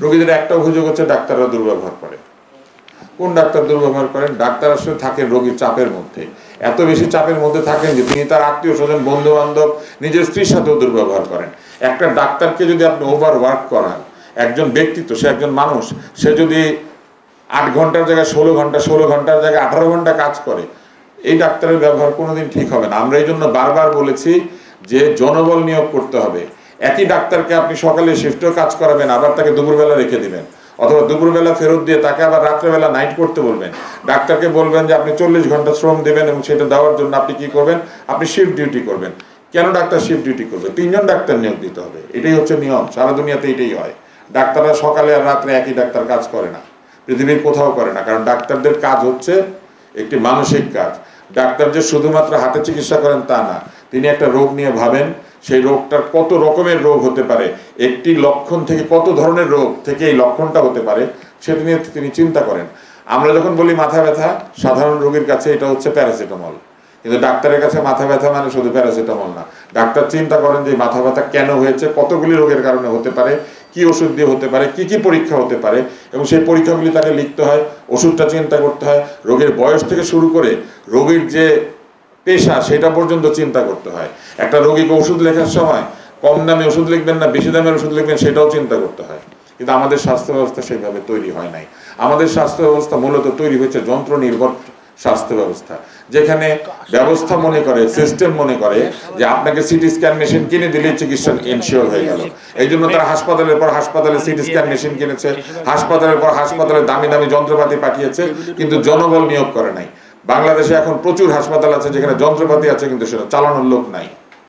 রোগীদের একটা অভিযোগ হচ্ছে ডাক্তাররা দুর্ব্যবহার করে। কোন ডাক্তার দুর্ব্যবহার করেন? ডাক্তার আসলে থাকেন রোগীর চাপের মধ্যে, এত বেশি চাপের মধ্যে থাকেন যে তিনি তার আত্মীয় স্বজন, বন্ধু বান্ধব, নিজের স্ত্রীর সাথেও দুর্ব্যবহার করেন। একটা ডাক্তারকে যদি আপনি ওভার ওয়ার্ক করান, একজন ব্যক্তিত্ব, সে একজন মানুষ, সে যদি 8 ঘন্টার জায়গায় 16 ঘন্টা, 16 ঘন্টার জায়গায় 18 ঘন্টা কাজ করে, এই ডাক্তারের ব্যবহার কোনোদিন ঠিক হবে না। আমরা এই জন্য বারবার বলেছি যে জনবল নিয়োগ করতে হবে। একই ডাক্তারকে আপনি সকালে শিফটেও কাজ করাবেন, আবার তাকে দুপুরবেলা রেখে দিবেন, অথবা দুপুরবেলা ফেরত দিয়ে তাকে আবার রাত্রেবেলা নাইট করতে বলবেন। ডাক্তারকে বলবেন যে আপনি 40 ঘন্টা শ্রম দেবেন এবং সেটা দেওয়ার জন্য আপনি কি করবেন? আপনি শিফট ডিউটি করবেন। কেন ডাক্তার শিফট ডিউটি করবে? 3 জন ডাক্তার নিয়োগ দিতে হবে, এটাই হচ্ছে নিয়ম। সারা দুনিয়াতে এটাই হয়। ডাক্তাররা সকালে আর রাত্রে একই ডাক্তার কাজ করে না, পৃথিবীর কোথাও করে না। কারণ ডাক্তারদের কাজ হচ্ছে একটি মানসিক কাজ। ডাক্তার যে শুধুমাত্র হাতে চিকিৎসা করেন তা না, তিনি একটা রোগ নিয়ে ভাবেন, সেই রোগটার কত রকমের রোগ হতে পারে, একটি লক্ষণ থেকে কত ধরনের রোগ থেকে এই লক্ষণটা হতে পারে, সেটা নিয়ে তিনি চিন্তা করেন। আমরা যখন বলি মাথা ব্যথা, সাধারণ রোগীর কাছে এটা হচ্ছে প্যারাসিটামল, কিন্তু ডাক্তারের কাছে মাথা ব্যথা মানে শুধু প্যারাসিটামল না। ডাক্তার চিন্তা করেন যে মাথা ব্যথা কেন হয়েছে, কতগুলি রোগের কারণে হতে পারে, কি ওষুধ দিয়ে হতে পারে, কি কি পরীক্ষা হতে পারে, এবং সেই পরীক্ষাগুলি তাকে লিখতে হয়, ওষুধটা চিন্তা করতে হয়, রোগের বয়স থেকে শুরু করে রোগীর যে পেশা সেটা পর্যন্ত চিন্তা করতে হয়। একটা রোগীকে ওষুধ লেখার সময় কম দামে ওষুধ লিখবেন না বেশি দামের ওষুধ লিখবেন, সেটাও চিন্তা করতে হয়। কিন্তু আমাদের স্বাস্থ্য ব্যবস্থা সেইভাবে তৈরি হয় নাই। আমাদের স্বাস্থ্য ব্যবস্থা মূলত তৈরি হয়েছে যন্ত্র নির্ভর স্বাস্থ্য ব্যবস্থা, যেখানে ব্যবস্থা মনে করে, সিস্টেম মনে করে যে আপনাকে সিটি স্ক্যান মেশিন কিনে দিলে চিকিৎসা এনশিওর হয়ে গেল। এই জন্য তারা হাসপাতালের পর হাসপাতালে সিটি স্ক্যান মেশিন কিনেছে, হাসপাতালের পর হাসপাতালে দামি দামি যন্ত্রপাতি পাঠিয়েছে, কিন্তু জনবল নিয়োগ করে নাই। বাংলাদেশে এখন প্রচুর হাসপাতাল আছে যেখানে যন্ত্রপাতি আছে, কিন্তু সেটা চালানোর লোক নাই।